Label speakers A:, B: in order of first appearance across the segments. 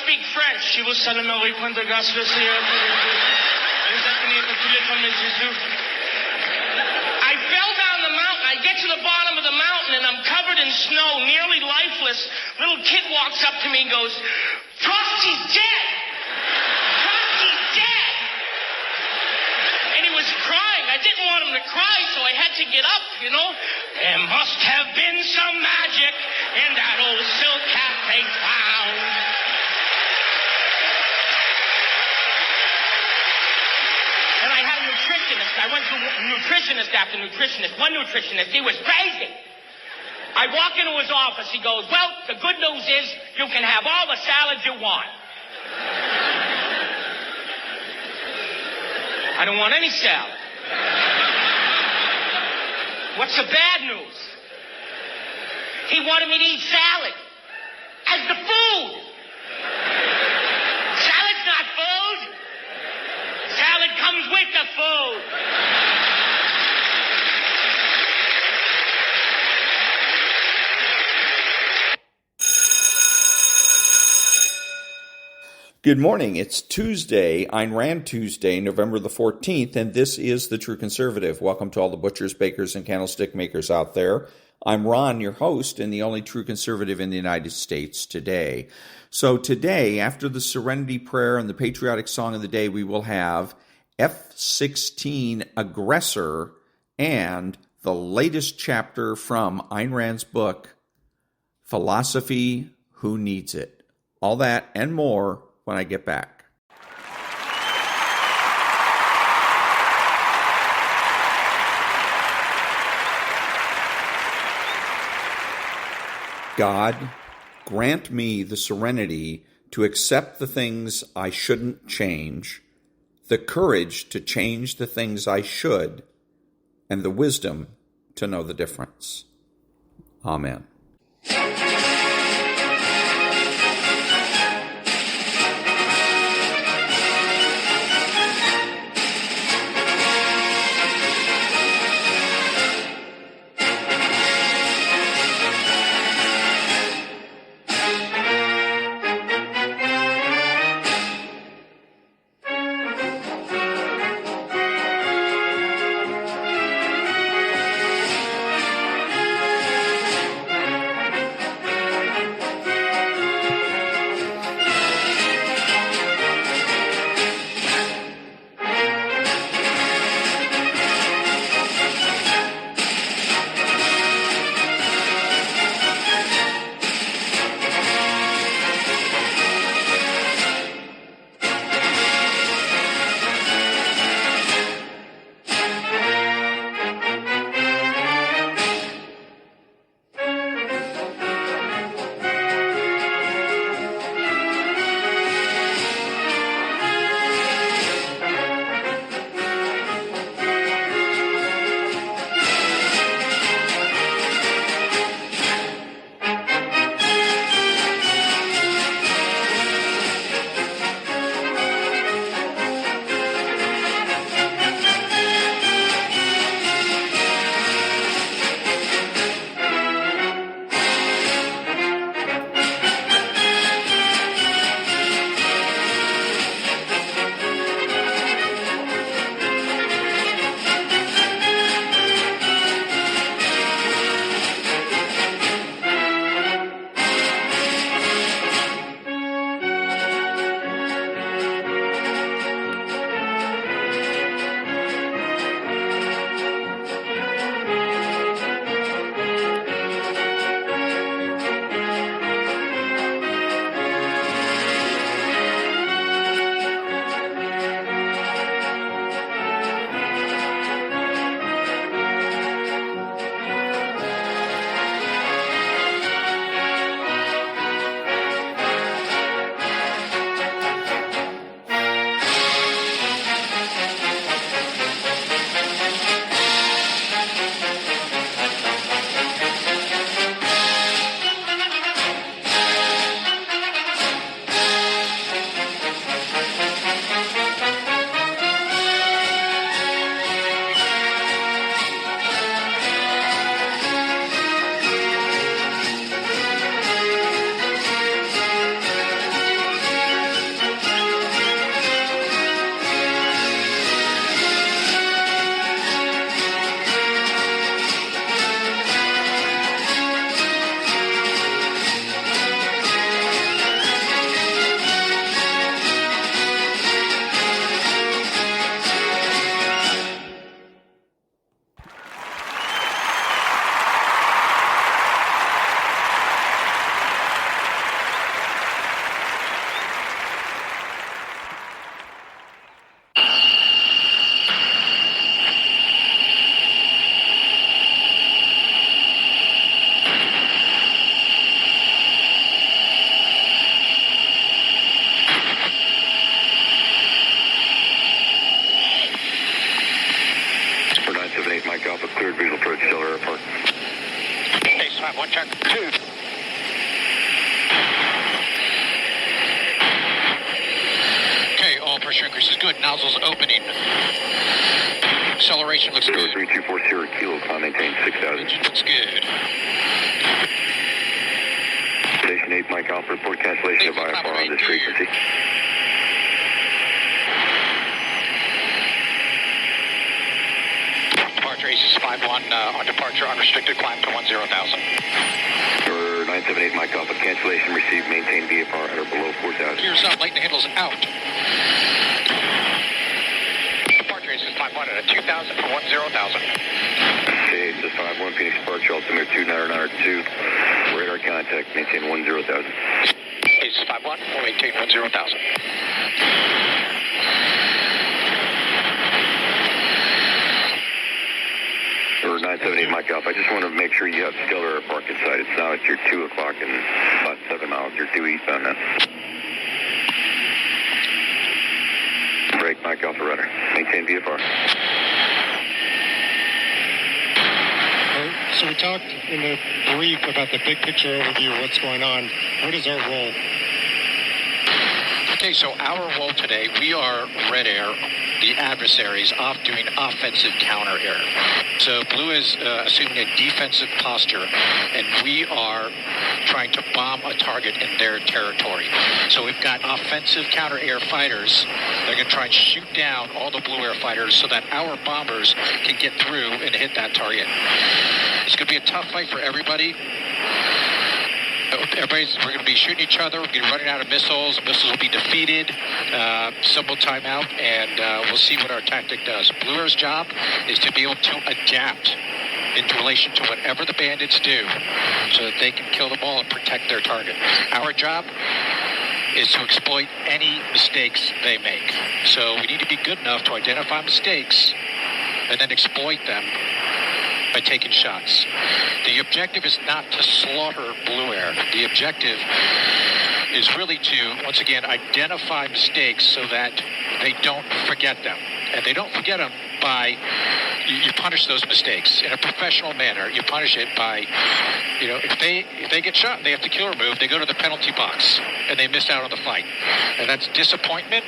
A: speak French. Si vous savez me répondre grâce au Seigneur. I fell down the mountain. I get to the bottom of the mountain, and I'm covered in snow, nearly lifeless. Little kid walks up to me and goes, Frosty's dead! Frosty's dead! And he was crying. I didn't want him to cry, so I had to get up, you know. There must have been some magic in that old silk hat they found. And I had a nutritionist. I went to nutritionist after nutritionist. One nutritionist, he was crazy. I walk into his office. He goes, well, the good news is you can have all the salad you want. I don't want any salad. What's the bad news? He wanted me to eat salad as the food. Salad's not food. Salad comes with the food.
B: Good morning. It's Tuesday, Ayn Rand Tuesday, November the 14th, and this is The True Conservative. Welcome to all the butchers, bakers, and candlestick makers out there. I'm Ron, your host, and the only true conservative in the United States today. So today, after the Serenity Prayer and the patriotic song of the day, we will have F-16 Aggressor and the latest chapter from Ayn Rand's book, Philosophy, Who Needs It? All that and more when I get back. God, grant me the serenity to accept the things I shouldn't change, the courage to change the things I should, and the wisdom to know the difference. Amen.
C: Cleared visual approach, Stellar Airport.
D: Base 5-1, check. 2. Okay, all pressure increase is good. Nozzles opening. Acceleration looks good.
C: 3240 Kilo, climb maintain 6,000.
D: Engine looks good.
C: Station 8, Mike Alpha, report cancellation of IFR on this frequency.
D: Departure ACES 5-1 on departure, unrestricted climb to 10,000.
C: 978 Mike Alpha, cancellation received, maintain VFR at or below 4,000.
D: Gears up, lighten the handles out. Departure ACES 5-1 at a 2,000 for 10,000.
C: ACES 5-1, Phoenix departure, altimeter 2992, radar contact, maintain 10,000.
D: ACES 5-1, we'll maintain 10,000.
C: 978 Mike Alpha, I just want to make sure you have Stellar Airport inside. It's now at your 2 o'clock and about 7 miles. You're due eastbound now. Break Mike Alpha rudder. Maintain VFR.
E: So we talked in the brief about the big picture overview of what's going on. What is our role?
D: Okay, so our role today, we are Red Air, the adversaries, off doing offensive counter air. So Blue is assuming a defensive posture, and we are trying to bomb a target in their territory. So we've got offensive counter air fighters. They're going to try and shoot down all the Blue Air fighters so that our bombers can get through and hit that target. It's going to be a tough fight for everybody. We're going to be shooting each other. We're going to be running out of missiles. The missiles will be defeated. Simple timeout, and we'll see what our tactic does. Blue Air's job is to be able to adapt in relation to whatever the bandits do so that they can kill them all and protect their target. Our job is to exploit any mistakes they make. So we need to be good enough to identify mistakes and then exploit them by taking shots. The objective is not to slaughter Blue Air. The objective is really to, once again, identify mistakes so that they don't forget them. And they don't forget them by, you punish those mistakes in a professional manner. You punish it by, if they get shot and they have to kill or move, they go to the penalty box and they miss out on the fight. And that's disappointment.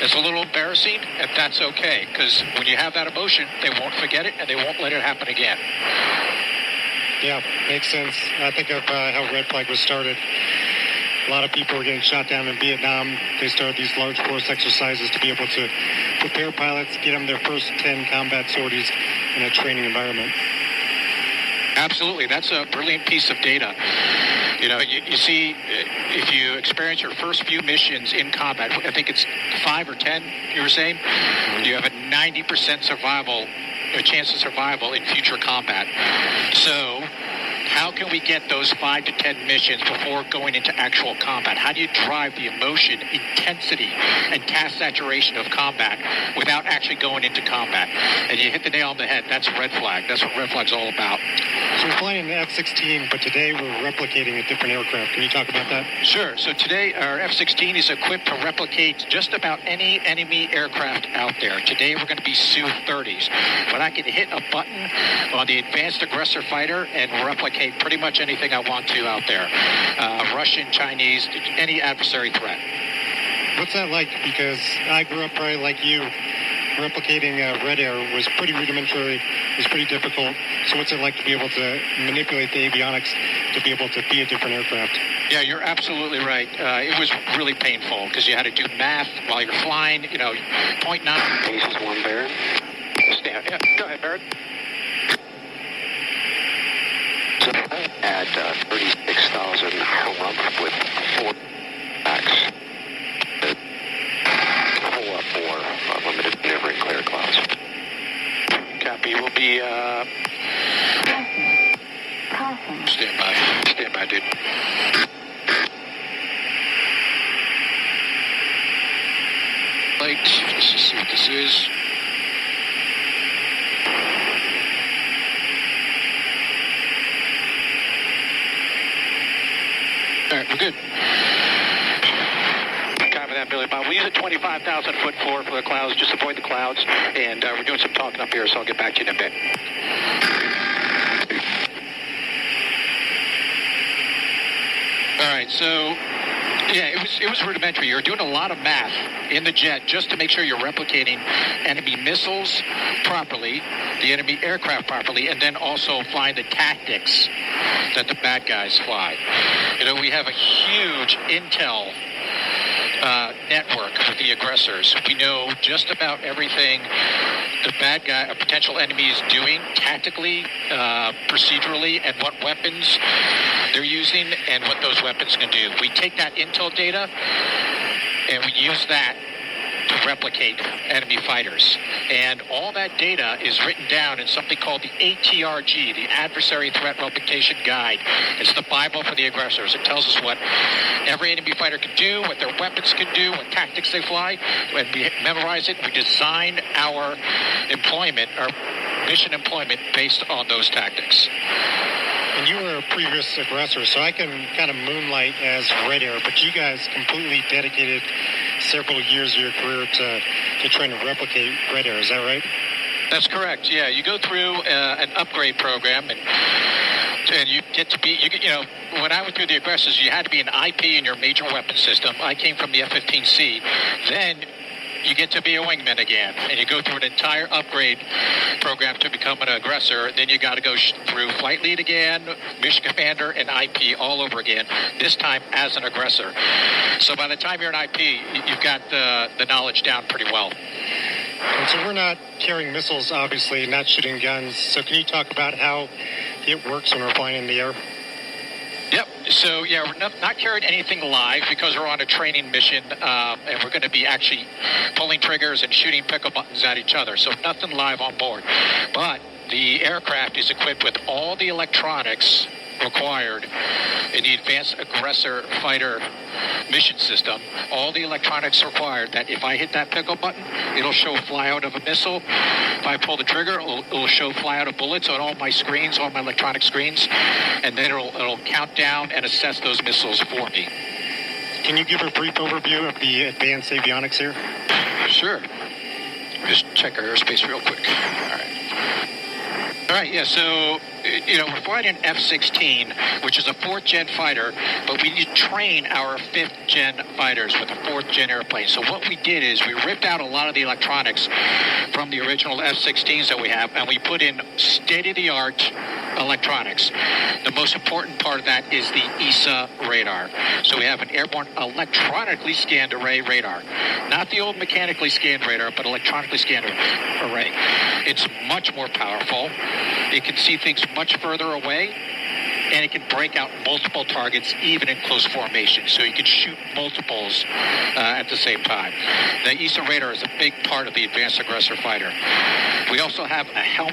D: It's a little embarrassing, and that's okay, because when you have that emotion, they won't forget it and they won't let it happen again.
E: Yeah, makes sense. I think of how Red Flag was started. A lot of people were getting shot down in Vietnam. They started these large force exercises to be able to prepare pilots, get them their first 10 combat sorties in a training environment.
D: Absolutely. That's a brilliant piece of data. You see, if you experience your first few missions in combat, I think it's 5 or 10, you were saying, you have a 90% a chance of survival in future combat. So how can we get those 5 to 10 missions before going into actual combat? How do you drive the emotion, intensity, and task saturation of combat without actually going into combat? And you hit the nail on the head. That's Red Flag. That's what Red Flag's all about.
E: So we're flying an F-16, but today we're replicating a different aircraft. Can you talk about that?
D: Sure. So today our F-16 is equipped to replicate just about any enemy aircraft out there. Today we're going to be Su-30s. But I can hit a button on the advanced Aggressor fighter and replicate pretty much anything I want to out there. Russian, Chinese, any adversary threat.
E: What's that like? Because I grew up probably like you. Replicating Red Air was pretty rudimentary. It was pretty difficult. So what's it like to be able to manipulate the avionics to be able to be a different aircraft?
D: Yeah, you're absolutely right. It was really painful because you had to do math while you're flying, 0.9.
C: Aces 1, Baron.
D: Stand. Yeah, go ahead, Barrett.
C: At 36,000 rump with 4 backs. 4 limited maneuver in clear clouds.
D: Copy. We'll be, Stand by, dude. Light. Let's just see what this is. All right, we're good. Copy that, Billy Bob. Will you use a 25,000-foot floor for the clouds. Just avoid the clouds. And we're doing some talking up here, so I'll get back to you in a bit. All right, so yeah, it was rudimentary. You're doing a lot of math in the jet just to make sure you're replicating enemy missiles properly, the enemy aircraft properly, and then also flying the tactics that the bad guys fly. You know, we have a huge intel network with the aggressors. We know just about everything the bad guy, a potential enemy, is doing tactically, procedurally, and what weapons they're using and what those weapons can do. We take that intel data and we use that to replicate enemy fighters. And all that data is written down in something called the ATRG, the Adversary Threat Replication Guide. It's the Bible for the aggressors. It tells us what every enemy fighter can do, what their weapons can do, what tactics they fly. When we memorize it, we design our employment, our mission employment, based on those tactics.
E: And you were a previous aggressor, so I can kind of moonlight as Red Air, but you guys completely dedicated several years of your career to trying to replicate Red Air. Is that right?
D: That's correct. Yeah, you go through an upgrade program, and you get to be, you know, when I went through the aggressors, you had to be an IP in your major weapon system. I came from the F-15C. Then you get to be a wingman again, and you go through an entire upgrade program to become an aggressor. Then you got to go through flight lead again, mission commander, and IP all over again, this time as an aggressor. So by the time you're an IP, you've got the knowledge down pretty well.
E: And so we're not carrying missiles, obviously, not shooting guns. So can you talk about how it works when we're flying in the air?
D: Yep. So, yeah, we're not carrying anything live because we're on a training mission, and we're going to be actually pulling triggers and shooting pickle buttons at each other. So nothing live on board. But the aircraft is equipped with all the electronics required in the Advanced Aggressor Fighter mission system. All the electronics required that if I hit that pickle button, it'll show fly out of a missile. If I pull the trigger, it'll show fly out of bullets on all my screens, all my electronic screens, and then it'll count down and assess those missiles for me.
E: Can you give a brief overview of the advanced avionics here?
D: Sure. Just check our airspace real quick. All right, yeah, so, you know, we're flying an F-16, which is a 4th-gen fighter, but we need to train our 5th-gen fighters with a 4th-gen airplane. So what we did is we ripped out a lot of the electronics from the original F-16s that we have, and we put in state-of-the-art electronics. The most important part of that is the ESA radar. So we have an airborne electronically scanned array radar. Not the old mechanically scanned radar, but electronically scanned array. It's much more powerful. It can see things much further away, and it can break out multiple targets even in close formation. So you can shoot multiples at the same time. The ESA radar is a big part of the Advanced Aggressor Fighter. We also have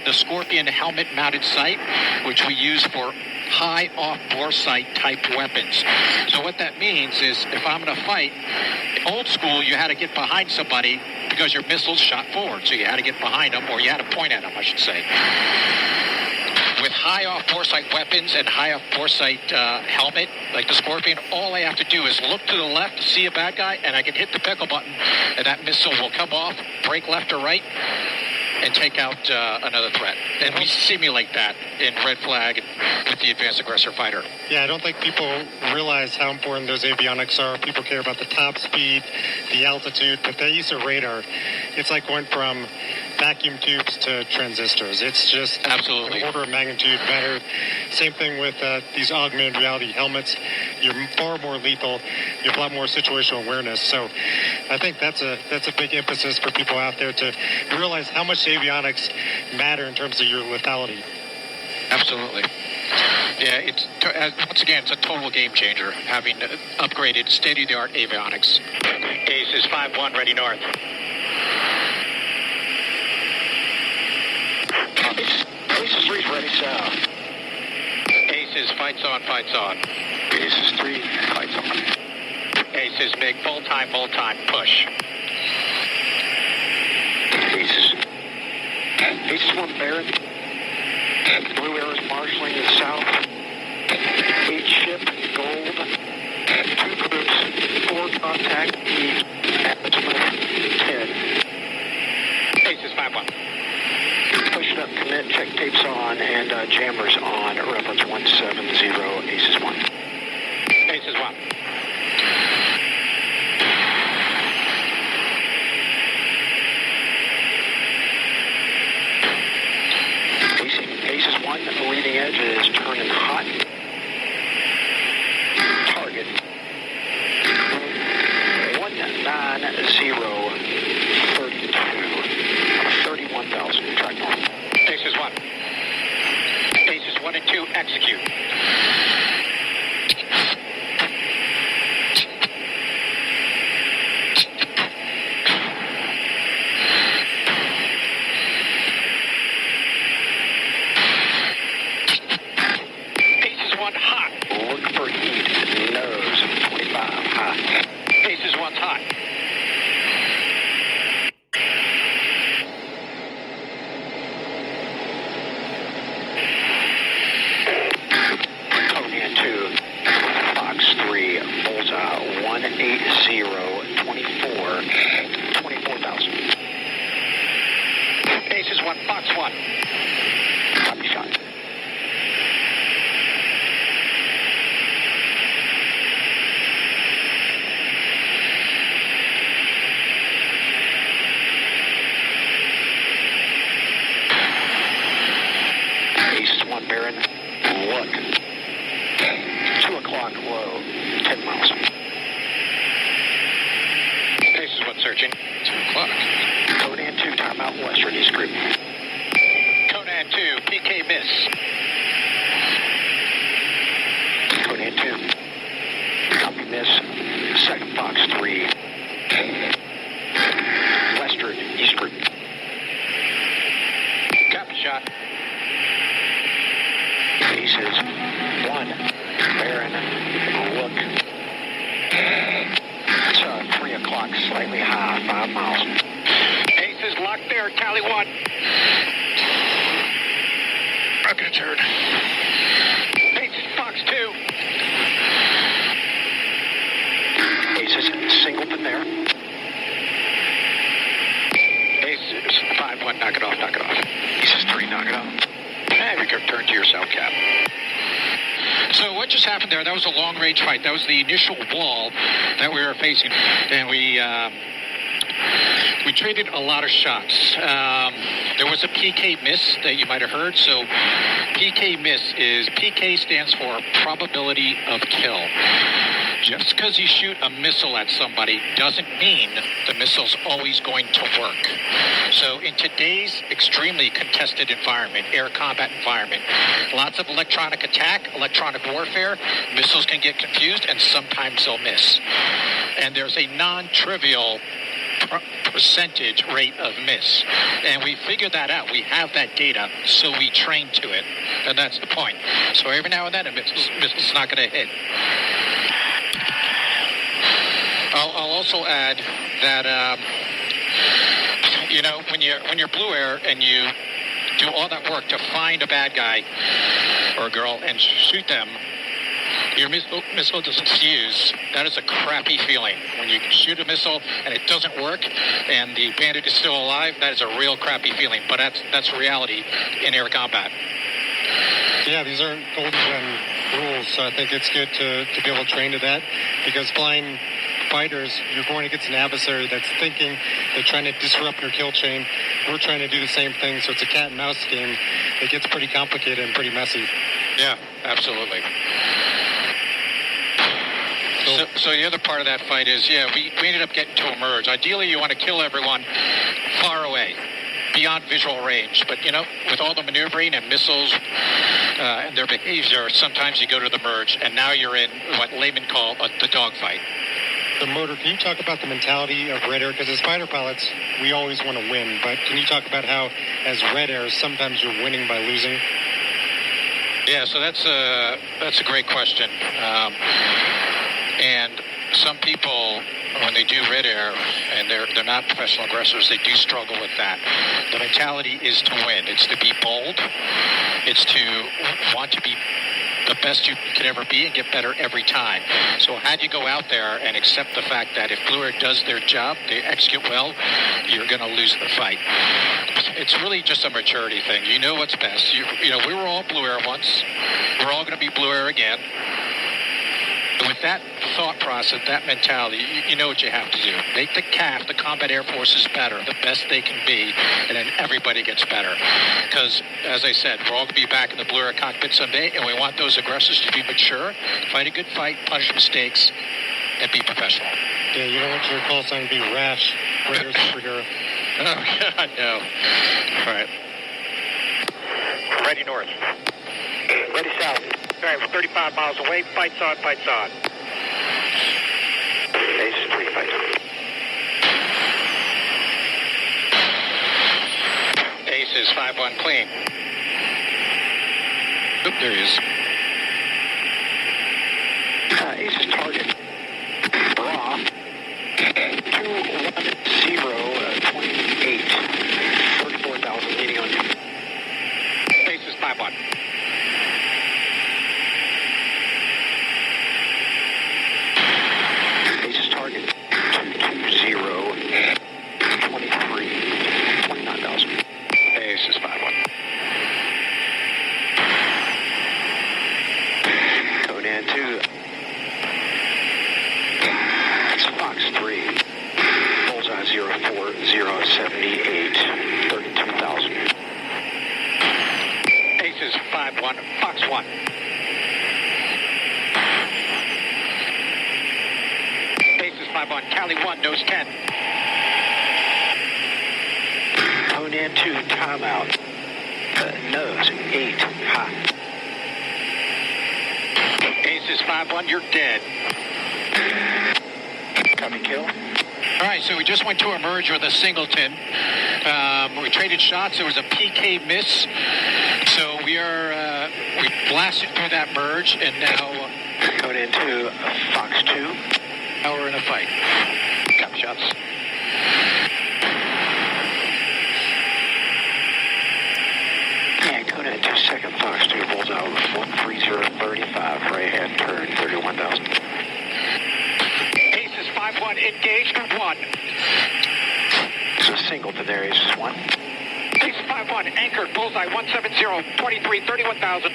D: the Scorpion helmet-mounted sight, which we use for high off-bore sight type weapons. So what that means is if I'm in a fight, old school, you had to get behind somebody because your missiles shot forward. So you had to get behind them, or you had to point at them, I should say. With high off-bore sight weapons and high off-bore sight helmet, like the Scorpion, all I have to do is look to the left, see a bad guy, and I can hit the pickle button, and that missile will come off, break left or right, and take out another threat. And we simulate that in Red Flag with the Advanced Aggressor Fighter.
E: Yeah, I don't think people realize how important those avionics are. People care about the top speed, the altitude, but the ESA radar, it's like going from vacuum tubes to transistors. It's just
D: absolutely
E: an order of magnitude better. Same thing with these augmented reality helmets. You're far more lethal. You have a lot more situational awareness. So I think that's a big emphasis for people out there to realize how much avionics matter in terms of your lethality.
D: Absolutely. Yeah, once again, it's a total game changer, having upgraded state-of-the-art avionics. Ace is 5-1, ready north.
F: Ace is 3, ready south.
D: Ace is fights on, fights on.
F: Ace is 3, fights on.
D: Ace is big, full time, push.
F: Ace is 1, Barrett. Blue Air is marshalling to south. 8 ship, gold. 2 groups, 4 contact, east. 10.
D: Aces 5-1.
F: Push it up, commit, check tapes on, and jammers on. Reference 170, aces 1.
D: Aces 1.
F: Aces 1, the leading edge is turning hot. Target 19032. 31,000. Track north.
D: Aces 1. Aces 1 and 2, execute. Aces 1 hot.
F: Look for heat. Nose 25 hot.
D: Aces 1's hot.
F: Conan 2, Fox 3, Bullseye 180, 24,000.
D: Aces 1, Fox 1.
F: Copy shot. Aces 1, Baron. Look. 2 o'clock low, 10 miles.
D: Aces 1 searching. 2 o'clock.
F: Conan 2, timeout western east group.
D: Conan 2, PK miss.
F: Conan 2. Copy miss. Second Fox 3. Western east group.
D: Copy shot.
F: Aces 1. Baron. Look. It's 3 o'clock, slightly high, 5 miles.
D: Aces locked there, tally 1. Rocket a turn. Aces Fox 2.
F: Aces Singleton there.
D: Aces 5-1, knock it off, knock it off.
F: Aces 3, knock it off.
D: And we can return to your cell cap. So what just happened there, that was a long-range fight. That was the initial wall that we were facing. And we traded a lot of shots. There was a PK miss that you might have heard. So PK miss is, PK stands for probability of kill. Just because you shoot a missile at somebody doesn't mean the missile's always going to work. So in today's extremely contested environment, air combat environment, lots of electronic attack, electronic warfare, missiles can get confused and sometimes they'll miss. And there's a non-trivial percentage rate of miss. And we figured that out. We have that data, so we train to it. And that's the point. So every now and then a missile's not going to hit. I'll also add that, when you're Blue Air and you do all that work to find a bad guy or a girl and shoot them, your missile doesn't fuse. That is a crappy feeling. When you shoot a missile and it doesn't work and the bandit is still alive, that is a real crappy feeling. But that's reality in air combat.
E: Yeah, these aren't golden gun rules, so I think it's good to be able to train to that, because flying fighters, you're going against an adversary that's thinking, they're trying to disrupt your kill chain. We're trying to do the same thing, so it's a cat and mouse game. It gets pretty complicated and pretty messy.
D: Yeah, absolutely. So the other part of that fight is, we ended up getting to a merge. Ideally, you want to kill everyone far away, beyond visual range. But, with all the maneuvering and missiles and their behavior, sometimes you go to the merge, and now you're in what laymen call the dogfight.
E: The motor, can you talk about the mentality of Red Air? Because as fighter pilots, we always want to win. But can you talk about how, as Red Air, sometimes you're winning by losing?
D: Yeah, so that's a great question. And some people, when they do Red Air, and they're not professional aggressors, they do struggle with that. The mentality is to win. It's to be bold. It's to want to be the best you could ever be and get better every time. So how do you go out there and accept the fact that if Blue Air does their job, they execute well, you're going to lose the fight? It's really just a maturity thing. You know what's best. You know, we were all Blue Air once. We're all going to be Blue Air again. With that thought process, that mentality, you know what you have to do. Make the CAF, the Combat Air Forces, better, the best they can be, and then everybody gets better. Because, as I said, we're all going to be back in the Blue Air cockpit someday, and we want those aggressors to be mature, fight a good fight, punish mistakes, and be professional.
E: Yeah, you don't want your call sign to be rash, Raider superhero.
D: Oh, God, no. All right.
F: Ready north. Ready south. All right, we're 35 miles away. Fights on, fights on. Base 3, fights on.
D: Ace is 5-1 clean. Oop, there he is.
F: Ace is target. Bra. 21028. 34,000 leading on you.
D: Ace is 5-1.
F: Ace target 220, 23, 29,000.
D: Ace is 5-1.
F: Conan 2. It's Fox 3. Bullseye 04078, 32,000.
D: Ace is 5-1. Fox 1. Ace is 5-1. Cali 1, nose 10.
F: Conan 2, timeout. Nose 8, hot.
D: Ace is 5-1. You're dead.
F: Copy kill.
D: All right, so we just went to a merge with a singleton. We traded shots. There was a PK miss. So we blasted through that merge, and now
F: Conan 2, Fox 2.
D: now we're in a fight. Copy shots.
F: And Conan 2, second Fox 2, bullseye 13035, right hand turn 31,000.
D: Ace is 5-1. Engaged 1.
F: So singleton there is 1.
D: Ace is 5-1. Anchored. Bullseye 170. 23. 31,000.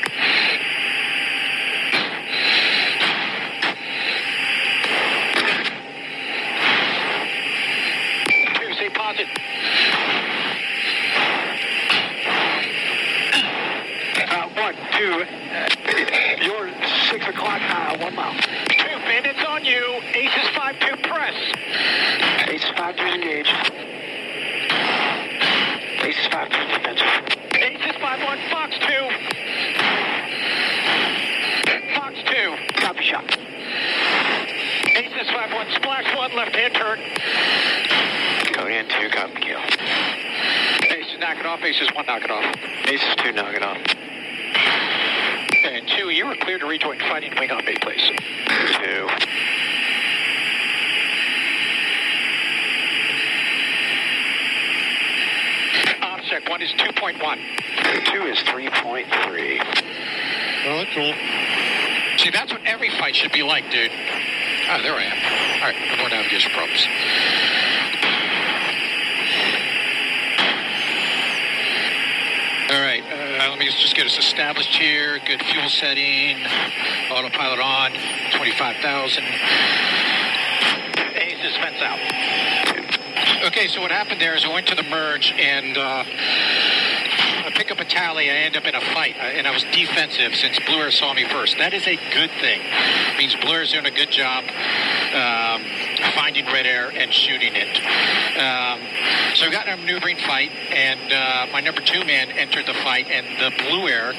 D: Say positive.
F: 1, 2, you're 6 o'clock, 1 mile.
D: 2 bandits on you. Ace is 5-2. Press.
F: Ace 5 2 engaged. Ace 5 2 defensive.
D: Ace is 5-1. Fox 2. Fox 2.
F: Copy shot.
D: Ace is 5-1. Splash 1. Left hand turn.
F: Conan 2, copy kill.
D: Ace is knock it off. Ace is 1. Knock it off.
F: Ace 2, knock it off.
D: And 2, you are clear to rejoin fighting wing on me, please.
F: 2.
D: Check 1 is 2.1.
F: 2 is 3.3.
E: Oh, that's cool.
D: See, that's what every fight should be like, dude. Ah, there I am. All right, no more navigation problems. All right, let me just get us established here. Good fuel setting. Autopilot on. 25,000. Ace is fence out. Okay, so what happened there is I went to the merge and I pick up a tally. I end up in a fight, and I was defensive since Blue Air saw me first. That is a good thing. It means Blue Air's doing a good job finding Red Air and shooting it. So we got in a maneuvering fight, and my number 2 man entered the fight, and the Blue Air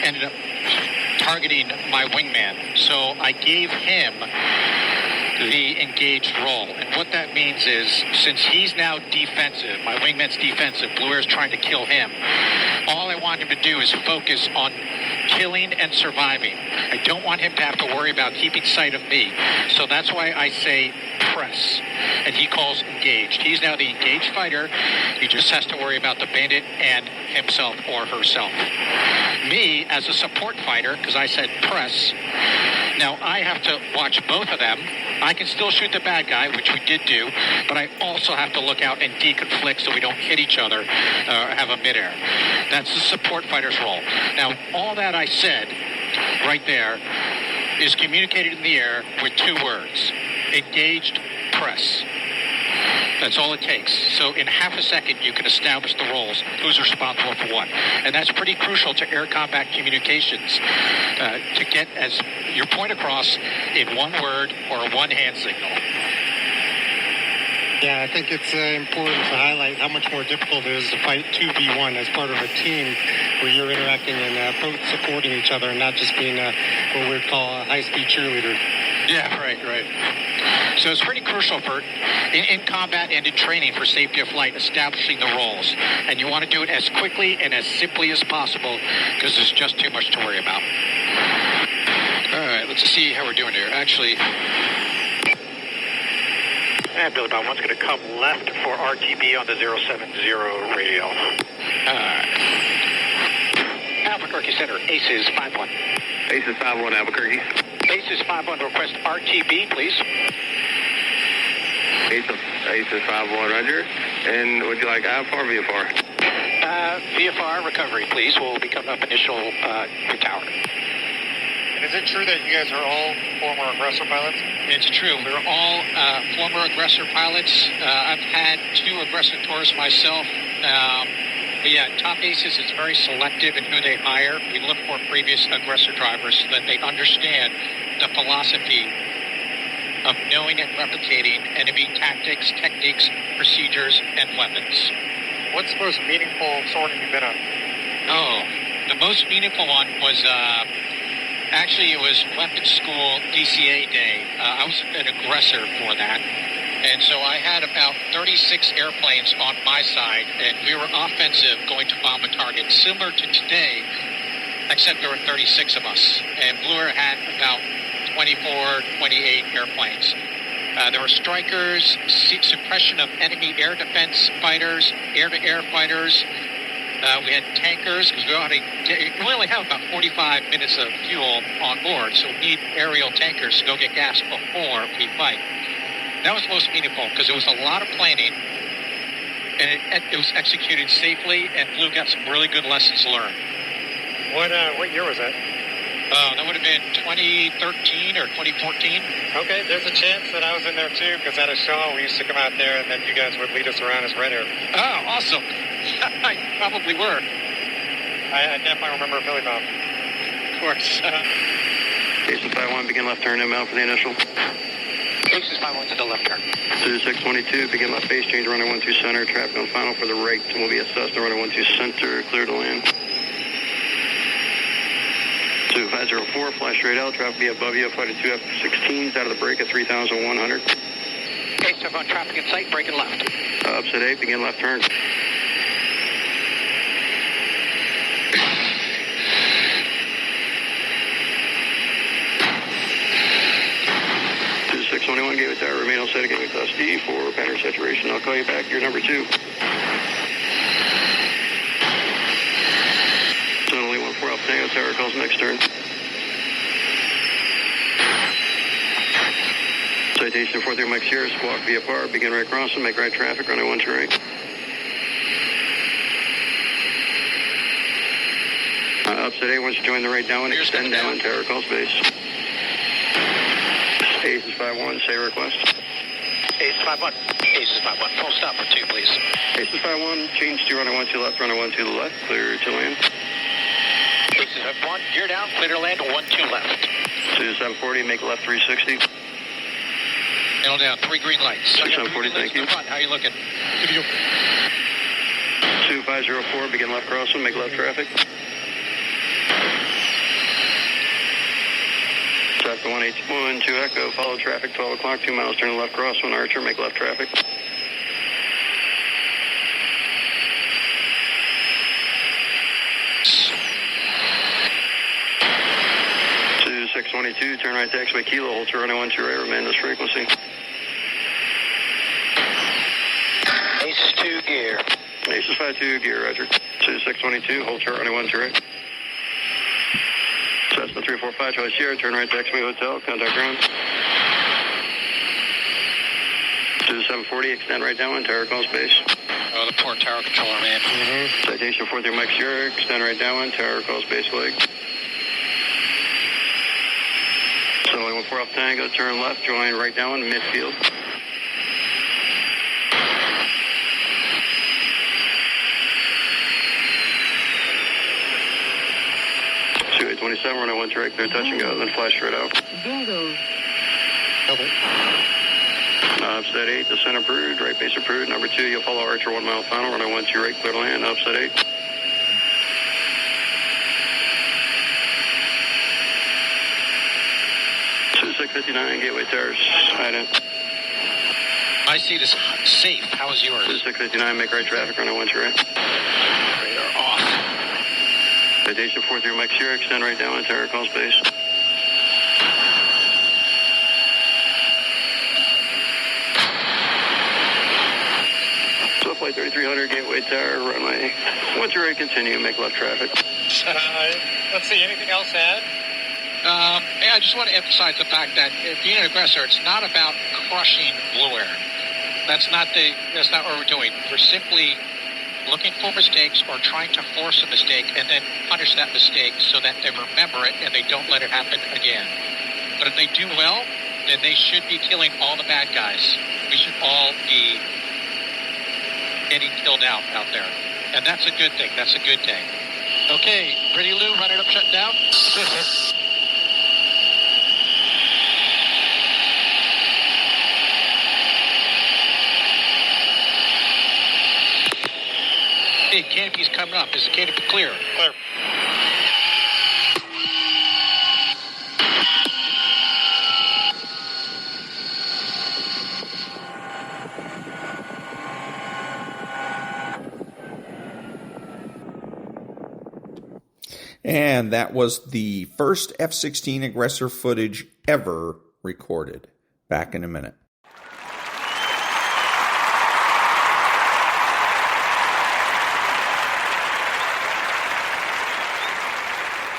D: ended up targeting my wingman. So I gave him the engaged role. And what that means is, since he's now defensive, my wingman's defensive, Blue Air's trying to kill him, all I want him to do is focus on killing and surviving. I don't want him to have to worry about keeping sight of me. So that's why I say press, and he calls engaged. He's now the engaged fighter. He just has to worry about the bandit and himself or herself. Me, as a support fighter, because I said press, now I have to watch both of them. I can still shoot the bad guy, which we did do, but I also have to look out and deconflict so we don't hit each other or have a midair. That's the support fighter's role. Now, all that I said right there is communicated in the air with 2 words: engaged, press. That's all it takes. So in half a second, you can establish the roles, who's responsible for what. And that's pretty crucial to air combat communications, to get as your point across in one word or a one-hand signal.
E: Yeah, I think it's important to highlight how much more difficult it is to fight 2v1 as part of a team where you're interacting and both supporting each other and not just being what we'd call a high-speed cheerleader.
D: Yeah, right. So it's pretty crucial for in combat and in training for safety of flight, establishing the roles. And you want to do it as quickly and as simply as possible because there's just too much to worry about. All right, let's see how we're doing here. Actually,
F: Billy Bob 1's going to come left for RTB on the 070 radio.
D: Albuquerque Center, Aces 5-1.
C: Aces 5-1 Albuquerque.
D: Aces 5-1, request RTB, please.
C: Aces 5-1, roger. And would you like IFR or VFR?
D: VFR recovery, please. We'll be coming up initial tower.
E: And is it true that you guys are all former Aggressor pilots?
D: It's true. We're all former Aggressor pilots. I've had 2 Aggressor tours myself. But yeah, Top Aces is very selective in who they hire. We look for previous Aggressor drivers so that they understand the philosophy of knowing and replicating enemy tactics, techniques, procedures, and weapons.
E: What's the most meaningful sorting you've been on?
D: Oh, the most meaningful one was... Actually, it was weapons school DCA day. I was an aggressor for that. And so I had about 36 airplanes on my side, and we were offensive going to bomb a target, similar to today, except there were 36 of us. And Blue Air had about 24, 28 airplanes. There were strikers, suppression of enemy air defense fighters, air-to-air fighters. We had tankers, because we only have about 45 minutes of fuel on board, so we need aerial tankers to go get gas before we fight. That was the most meaningful, because it was a lot of planning, and it was executed safely, and Blue got some really good lessons learned.
E: What year was that?
D: That would have been 2013 or 2014.
E: Okay, there's a chance that I was in there too, because at a show we used to come out there and then you guys would lead us around as Red Air.
D: Oh, awesome. I probably were.
E: I definitely remember Billy Bob.
D: Of course.
C: Aces 5-1, begin left turn inbound for the initial.
D: Aces 5-1 to the left turn.
C: 2622, begin left base change, runway 12 center, traffic on final for the right, and will be assessed, runway 12 center, clear to land. 2504, fly straight out, traffic be above you, flight of 2 F-16s, out of the break at 3,100.
D: Aces 5-1, traffic in sight, breaking left.
C: Upset 8, begin left turn. 2621, gave it tower, remain on set again with D for pattern saturation. I'll call you back, you're number 2. Only 14 Alpha Tango tower calls next turn. Citation 43 Mike Sierra, squawk VFR, begin right crossing, make right traffic, runway 12 right. Upset 8 wants to join the right down, extend down, tower calls base. Aces 5-1, say request.
D: Aces 5-1. Aces 5-1, full stop for 2, please.
C: Aces 5-1, change to runway 12 left, runway 12 to the left, clear to land.
D: Aces 5-1, gear down, clear to land, 12 left.
C: 2740, make left 360.
D: Handle down, 3 green lights.
C: 2740, thank you.
D: How you looking?
C: 2504, begin left crossing, make left traffic. Traffic 181, 2 Echo, follow traffic, 12 o'clock, 2 miles, turn left crosswind, Archer, make left traffic. Two 622, turn right to X-Way Kilo, hold to runway 12 right, remain this frequency.
F: Ace 2 gear.
C: Ace is 5-2, gear, roger. 2622, hold chart, running 1 direct. Cessna 345, Charlie Sierra, turn right to X-Wing Hotel, contact ground. 2740, extend right downwind, tower call space.
D: Oh, the poor tower controller, man.
C: Citation 43, Mike Sierra, extend right downwind, tower call space leg. 714 off Tango, turn left, join right downwind, midfield. 27, running 1 direct, clear touch and go, then flash straight out.
G: Bingo.
E: Double.
C: Upset 8, descent approved, right base approved. Number 2, you'll follow Archer 1 mile final, running 1 2 right, clear to land, upset 8. Two 659, gateway towers, ident.
D: My seat is safe. How is yours?
C: 659, make right traffic, running 1 2 right.
D: Radar off.
C: Citation 43, Mike Sierra, extend right down, tower call space. So flight 3300, gateway tower, runway 1 2 right, continue, make left traffic.
E: Let's see, anything else to add?
D: I just want to emphasize the fact that being an aggressor, it's not about crushing Blue Air. That's not what we're doing. We're simply looking for mistakes or trying to force a mistake and then punish that mistake so that they remember it and they don't let it happen again. But if they do well, then they should be killing all the bad guys. We should all be getting killed out there. And that's a good thing. That's a good thing. Okay, Pretty Lou, run it up, shut down. Hey, canopy's coming up. Is the canopy clear?
E: Clear.
B: And that was the first F-16 Aggressor footage ever recorded. Back in a minute.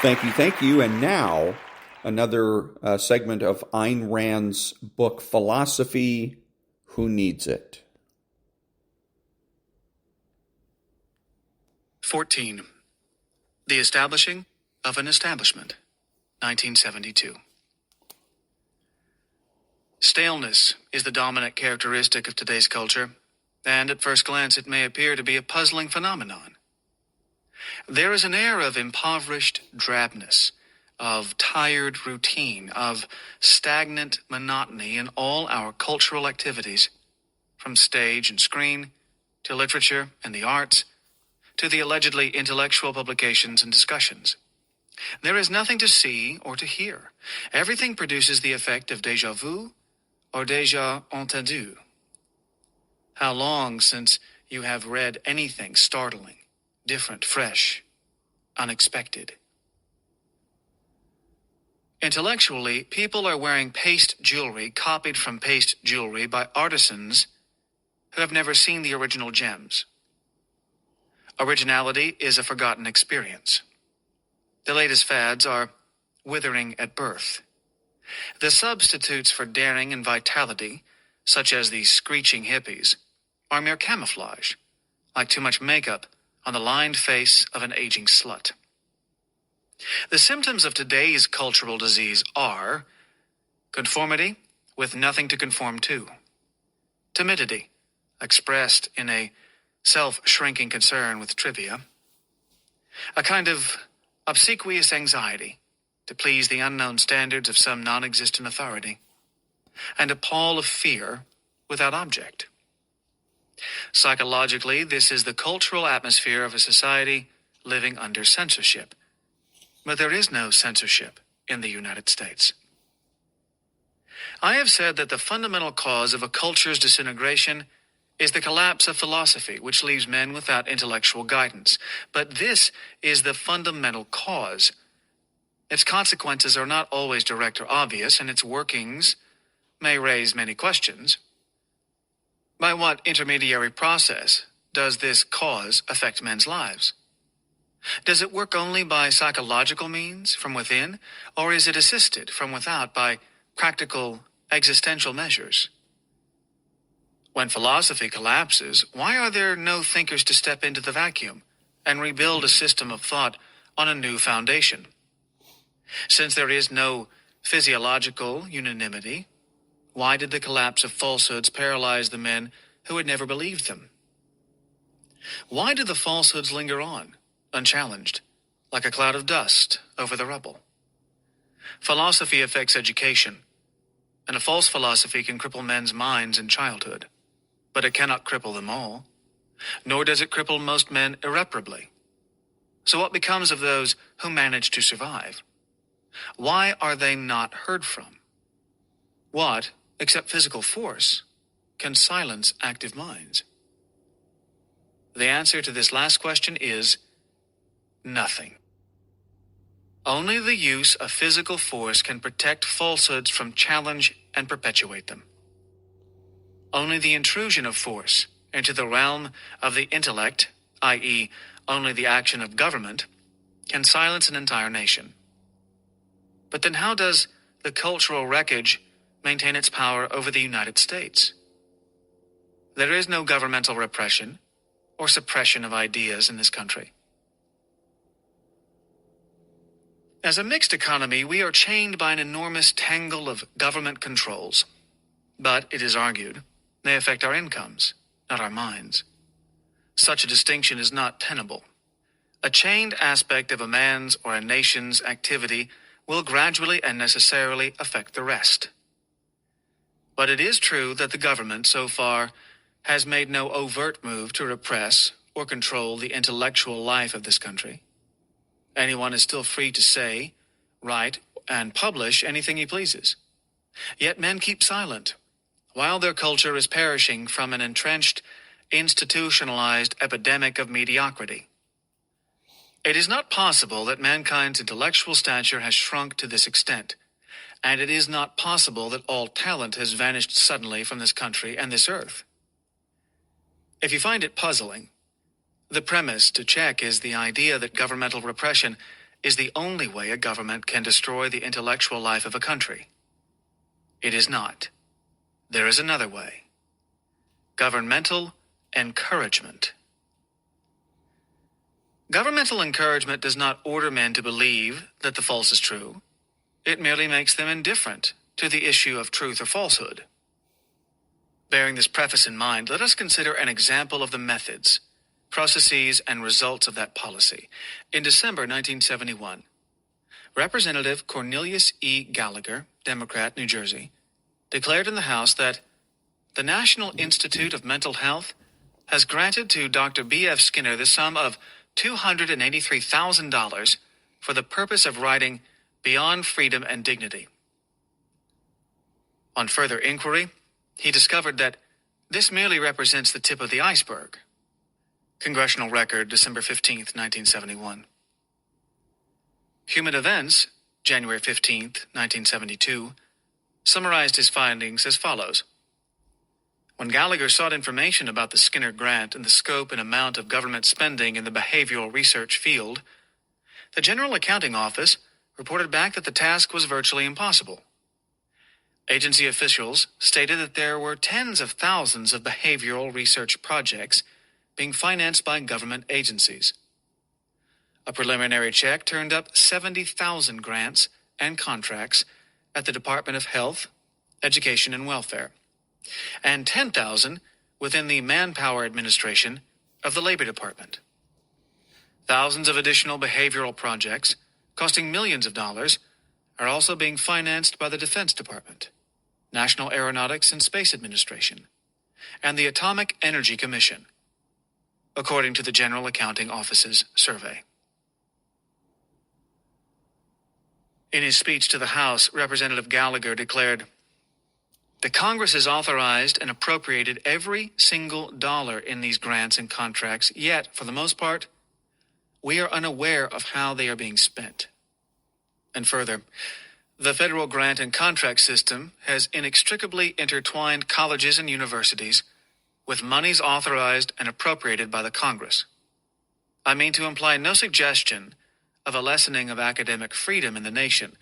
B: Thank you. And now, another segment of Ayn Rand's book, Philosophy, Who Needs It?
H: 14. The Establishing of an Establishment, 1972. Staleness is the dominant characteristic of today's culture, and at first glance it may appear to be a puzzling phenomenon. There is an air of impoverished drabness, of tired routine, of stagnant monotony in all our cultural activities, from stage and screen, to literature and the arts, to the allegedly intellectual publications and discussions. There is nothing to see or to hear. Everything produces the effect of déjà vu or déjà entendu. How long since you have read anything startling, different, fresh, unexpected? Intellectually, people are wearing paste jewelry copied from paste jewelry by artisans who have never seen the original gems. Originality is a forgotten experience. The latest fads are withering at birth. The substitutes for daring and vitality, such as the screeching hippies, are mere camouflage, like too much makeup on the lined face of an aging slut. The symptoms of today's cultural disease are conformity with nothing to conform to, timidity expressed in a self-shrinking concern with trivia, a kind of obsequious anxiety to please the unknown standards of some non-existent authority, and a pall of fear without object. Psychologically, this is the cultural atmosphere of a society living under censorship. But there is no censorship in the United States. I have said that the fundamental cause of a culture's disintegration is the collapse of philosophy, which leaves men without intellectual guidance. But this is the fundamental cause. Its consequences are not always direct or obvious, and its workings may raise many questions. By what intermediary process does this cause affect men's lives? Does it work only by psychological means from within, or is it assisted from without by practical existential measures? When philosophy collapses, why are there no thinkers to step into the vacuum and rebuild a system of thought on a new foundation? Since there is no physiological unanimity, why did the collapse of falsehoods paralyze the men who had never believed them? Why do the falsehoods linger on, unchallenged, like a cloud of dust over the rubble? Philosophy affects education, and a false philosophy can cripple men's minds in childhood, but it cannot cripple them all, nor does it cripple most men irreparably. So what becomes of those who manage to survive? Why are they not heard from? What, except physical force, can silence active minds? The answer to this last question is nothing. Only the use of physical force can protect falsehoods from challenge and perpetuate them. Only the intrusion of force into the realm of the intellect, i.e., only the action of government, can silence an entire nation. But then how does the cultural wreckage maintain its power over the United States? There is no governmental repression or suppression of ideas in this country. As a mixed economy, we are chained by an enormous tangle of government controls. But, it is argued, they affect our incomes, not our minds. Such a distinction is not tenable. A chained aspect of a man's or a nation's activity will gradually and necessarily affect the rest. But it is true that the government, so far, has made no overt move to repress or control the intellectual life of this country. Anyone is still free to say, write, and publish anything he pleases. Yet men keep silent, while their culture is perishing from an entrenched, institutionalized epidemic of mediocrity. It is not possible that mankind's intellectual stature has shrunk to this extent, and it is not possible that all talent has vanished suddenly from this country and this earth. If you find it puzzling, the premise to check is the idea that governmental repression is the only way a government can destroy the intellectual life of a country. It is not. There is another way. Governmental encouragement. Governmental encouragement does not order men to believe that the false is true. It merely makes them indifferent to the issue of truth or falsehood. Bearing this preface in mind, let us consider an example of the methods, processes, and results of that policy. In December 1971, Representative Cornelius E. Gallagher, Democrat, New Jersey, declared in the House that the National Institute of Mental Health has granted to Dr. B.F. Skinner the sum of $283,000 for the purpose of writing Beyond Freedom and Dignity. On further inquiry, he discovered that this merely represents the tip of the iceberg. Congressional Record, December 15, 1971. Human Events, January 15, 1972, summarized his findings as follows. When Gallagher sought information about the Skinner grant and the scope and amount of government spending in the behavioral research field, the General Accounting Office reported back that the task was virtually impossible. Agency officials stated that there were tens of thousands of behavioral research projects being financed by government agencies. A preliminary check turned up 70,000 grants and contracts at the Department of Health, Education, and Welfare, and 10,000 within the Manpower Administration of the Labor Department. Thousands of additional behavioral projects, costing millions of dollars, are also being financed by the Defense Department, National Aeronautics and Space Administration, and the Atomic Energy Commission, according to the General Accounting Office's survey. In his speech to the House, Representative Gallagher declared, "The Congress has authorized and appropriated every single dollar in these grants and contracts, yet, for the most part, we are unaware of how they are being spent." And further, the federal grant and contract system has inextricably intertwined colleges and universities, with monies authorized and appropriated by the Congress. I mean to imply no suggestion of a lessening of academic freedom in the nation,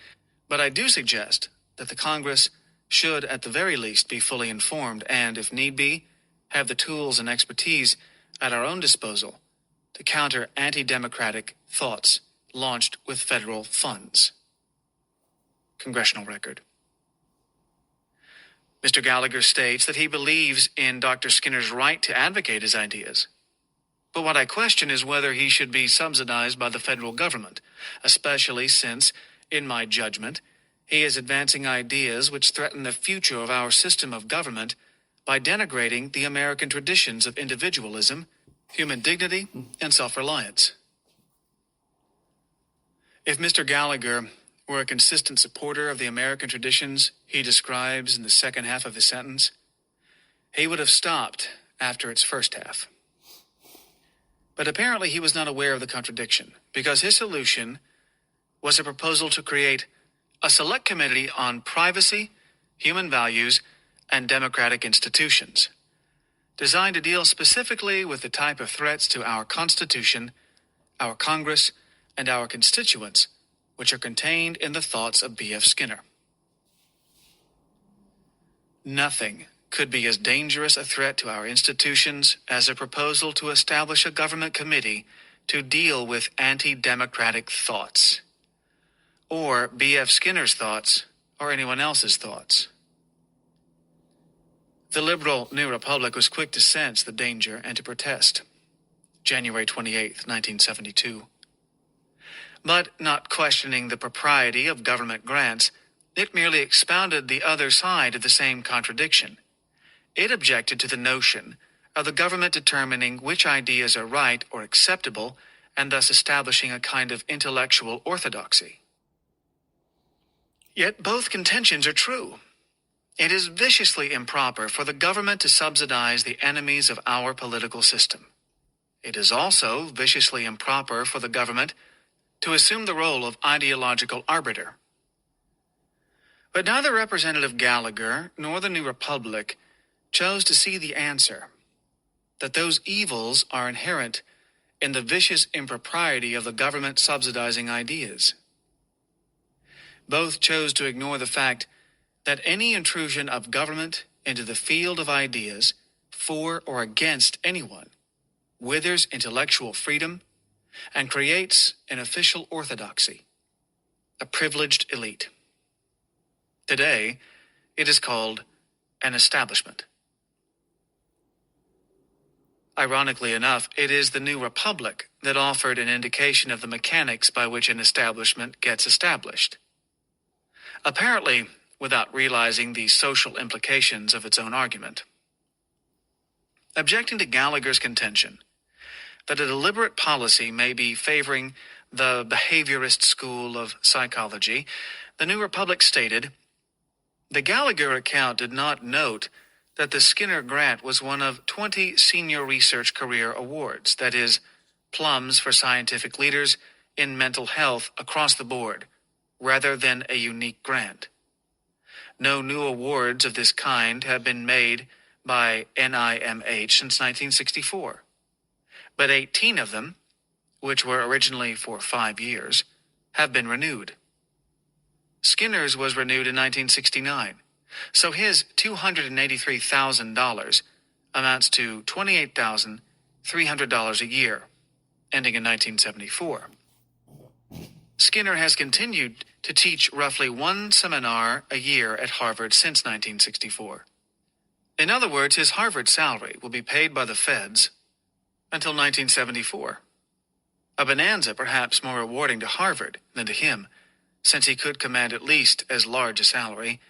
H: but I do suggest that the Congress should at the very least be fully informed and, if need be, have the tools and expertise at our own disposal to counter anti-democratic thoughts launched with federal funds. Congressional Record. Mr. Gallagher states that he believes in Dr. Skinner's right to advocate his ideas. But what I question is whether he should be subsidized by the federal government, especially since, in my judgment, he is advancing ideas which threaten the future of our system of government by denigrating the American traditions of individualism, human dignity, and self-reliance. If Mr. Gallagher were a consistent supporter of the American traditions he describes in the second half of his sentence, he would have stopped after its first half. But apparently he was not aware of the contradiction, because his solution was a proposal to create a select committee on privacy, human values, and democratic institutions, designed to deal specifically with the type of threats to our Constitution, our Congress, and our constituents, which are contained in the thoughts of B.F. Skinner. Nothing could be as dangerous a threat to our institutions as a proposal to establish a government committee to deal with anti-democratic thoughts, or B.F. Skinner's thoughts, or anyone else's thoughts. The liberal New Republic was quick to sense the danger and to protest. January 28, 1972. But not questioning the propriety of government grants, it merely expounded the other side of the same contradiction. It objected to the notion of the government determining which ideas are right or acceptable, and thus establishing a kind of intellectual orthodoxy. Yet both contentions are true. It is viciously improper for the government to subsidize the enemies of our political system. It is also viciously improper for the government to assume the role of ideological arbiter. But neither Representative Gallagher nor the New Republic chose to see the answer, that those evils are inherent in the vicious impropriety of the government subsidizing ideas. Both chose to ignore the fact that any intrusion of government into the field of ideas for or against anyone withers intellectual freedom and creates an official orthodoxy, a privileged elite. Today, it is called an establishment. Ironically enough, it is the New Republic that offered an indication of the mechanics by which an establishment gets established. Apparently, without realizing the social implications of its own argument. Objecting to Gallagher's contention that a deliberate policy may be favoring the behaviorist school of psychology, the New Republic stated, the Gallagher account did not note that the Skinner grant was one of 20 Senior Research Career Awards, that is, plums for scientific leaders in mental health across the board, rather than a unique grant. No new awards of this kind have been made by NIMH since 1964, but 18 of them, which were originally for 5 years, have been renewed. Skinner's was renewed in 1969, so his $283,000 amounts to $28,300 a year, ending in 1974. Skinner has continued to teach roughly one seminar a year at Harvard since 1964. In other words, his Harvard salary will be paid by the feds until 1974. A bonanza perhaps more rewarding to Harvard than to him, since he could command at least as large a salary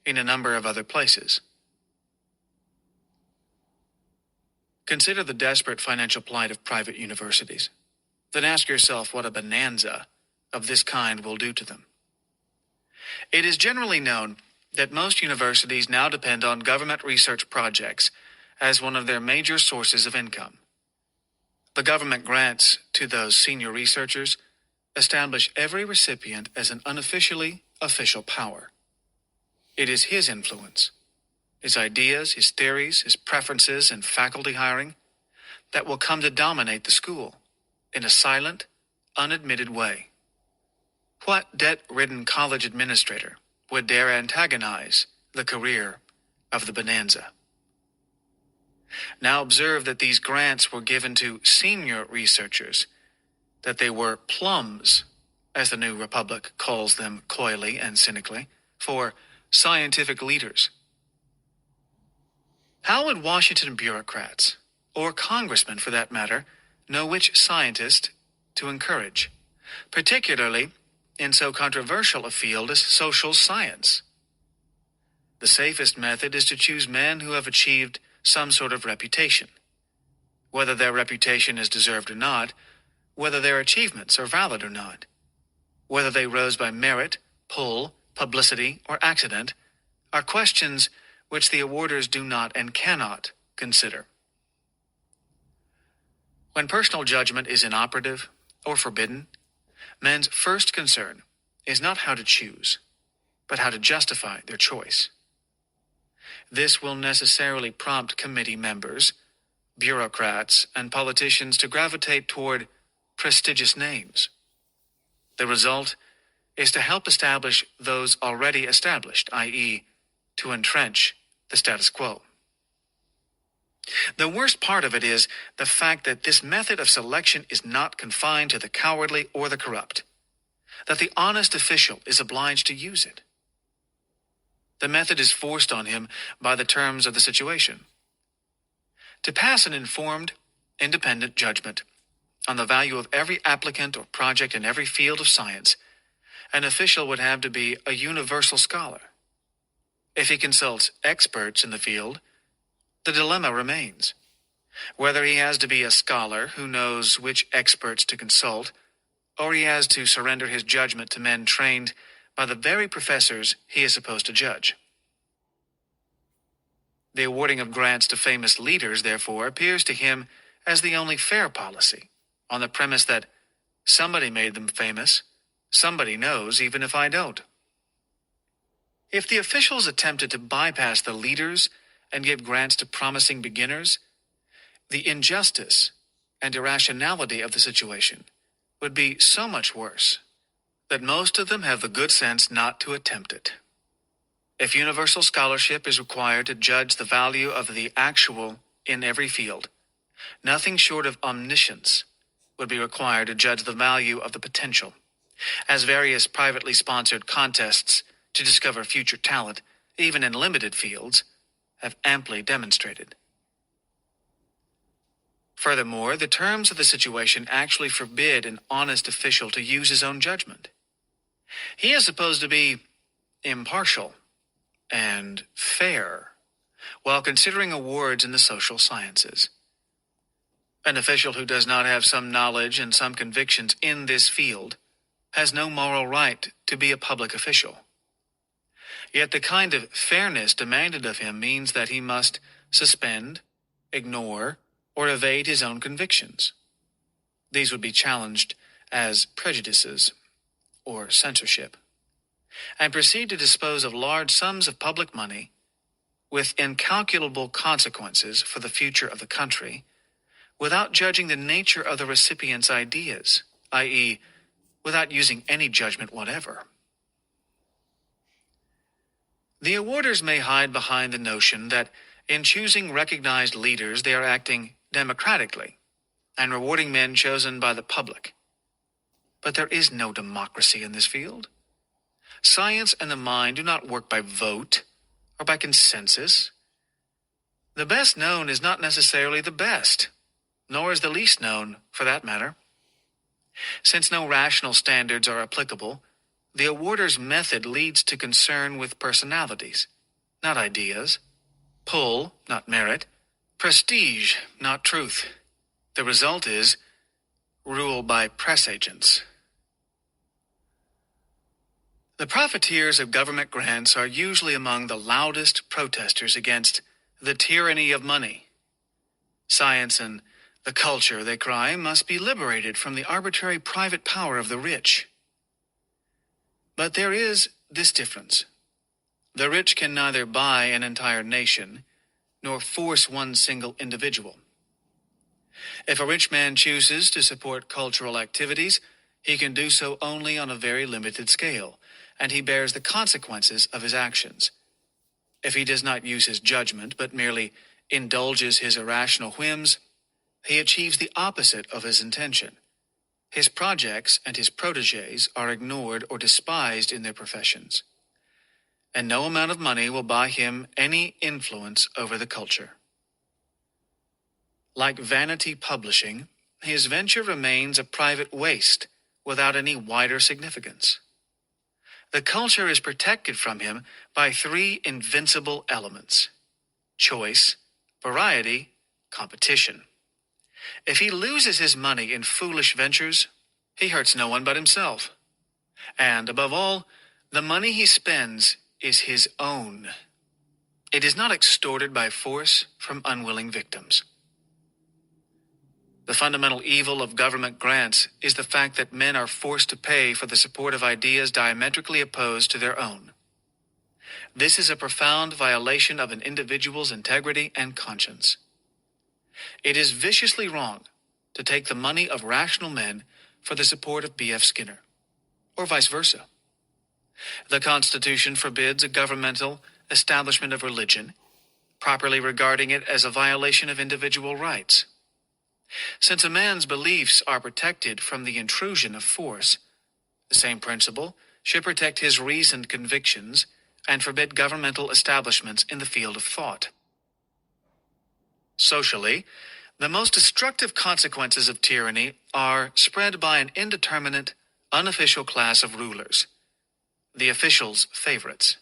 H: in a number of other places. Consider the desperate financial plight of private universities. Then ask yourself what a bonanza of this kind will do to them. It is generally known that most universities now depend on government research projects as one of their major sources of income. The government grants to those senior researchers establish every recipient as an unofficially official power. It is his influence, his ideas, his theories, his preferences, and faculty hiring that will come to dominate the school in a silent, unadmitted way. What debt-ridden college administrator would dare antagonize the career of the bonanza? Now observe that these grants were given to senior researchers, that they were plums, as the New Republic calls them coyly and cynically, for scientific leaders. How would Washington bureaucrats, or congressmen for that matter, know which scientist to encourage, particularly in so controversial a field as social science? The safest method is to choose men who have achieved some sort of reputation, whether their reputation is deserved or not, whether their achievements are valid or not, whether they rose by merit, pull, publicity, or accident, are questions which the awarders do not and cannot consider. When personal judgment is inoperative or forbidden, men's first concern is not how to choose, but how to justify their choice. This will necessarily prompt committee members, bureaucrats, and politicians to gravitate toward prestigious names. The result is to help establish those already established, i.e., to entrench the status quo. The worst part of it is the fact that this method of selection is not confined to the cowardly or the corrupt, that the honest official is obliged to use it. The method is forced on him by the terms of the situation. To pass an informed, independent judgment on the value of every applicant or project in every field of science, an official would have to be a universal scholar. If he consults experts in the field, the dilemma remains. Whether he has to be a scholar who knows which experts to consult, or he has to surrender his judgment to men trained by the very professors he is supposed to judge. The awarding of grants to famous leaders, therefore, appears to him as the only fair policy, on the premise that somebody made them famous, somebody knows even if I don't. If the officials attempted to bypass the leaders and give grants to promising beginners, the injustice and irrationality of the situation would be so much worse that most of them have the good sense not to attempt it. If universal scholarship is required to judge the value of the actual in every field, nothing short of omniscience would be required to judge the value of the potential, as various privately sponsored contests to discover future talent, even in limited fields, have amply demonstrated. Furthermore, the terms of the situation actually forbid an honest official to use his own judgment. He is supposed to be impartial and fair while considering awards in the social sciences. An official who does not have some knowledge and some convictions in this field has no moral right to be a public official. Yet the kind of fairness demanded of him means that he must suspend, ignore, or evade his own convictions. These would be challenged as prejudices or censorship, and proceed to dispose of large sums of public money with incalculable consequences for the future of the country without judging the nature of the recipient's ideas, i.e., without using any judgment whatever. The awarders may hide behind the notion that in choosing recognized leaders they are acting democratically and rewarding men chosen by the public. But there is no democracy in this field. Science and the mind do not work by vote or by consensus. The best known is not necessarily the best, nor is the least known, for that matter. Since no rational standards are applicable, the awarder's method leads to concern with personalities, not ideas, pull, not merit, prestige, not truth. The result is rule by press agents. The profiteers of government grants are usually among the loudest protesters against the tyranny of money. Science and the culture, they cry, must be liberated from the arbitrary private power of the rich. But there is this difference. The rich can neither buy an entire nation nor force one single individual. If a rich man chooses to support cultural activities, he can do so only on a very limited scale, and he bears the consequences of his actions. If he does not use his judgment, but merely indulges his irrational whims, he achieves the opposite of his intention. His projects and his protégés are ignored or despised in their professions, and no amount of money will buy him any influence over the culture. Like vanity publishing, his venture remains a private waste without any wider significance. The culture is protected from him by three invincible elements: choice, variety, competition. If he loses his money in foolish ventures, he hurts no one but himself. And above all, the money he spends is his own. It is not extorted by force from unwilling victims. The fundamental evil of government grants is the fact that men are forced to pay for the support of ideas diametrically opposed to their own. This is a profound violation of an individual's integrity and conscience. It is viciously wrong to take the money of rational men for the support of B.F. Skinner, or vice versa. The Constitution forbids a governmental establishment of religion, properly regarding it as a violation of individual rights. Since a man's beliefs are protected from the intrusion of force, the same principle should protect his reasoned convictions and forbid governmental establishments in the field of thought. Socially, the most destructive consequences of tyranny are spread by an indeterminate, unofficial class of rulers, the officials' favorites.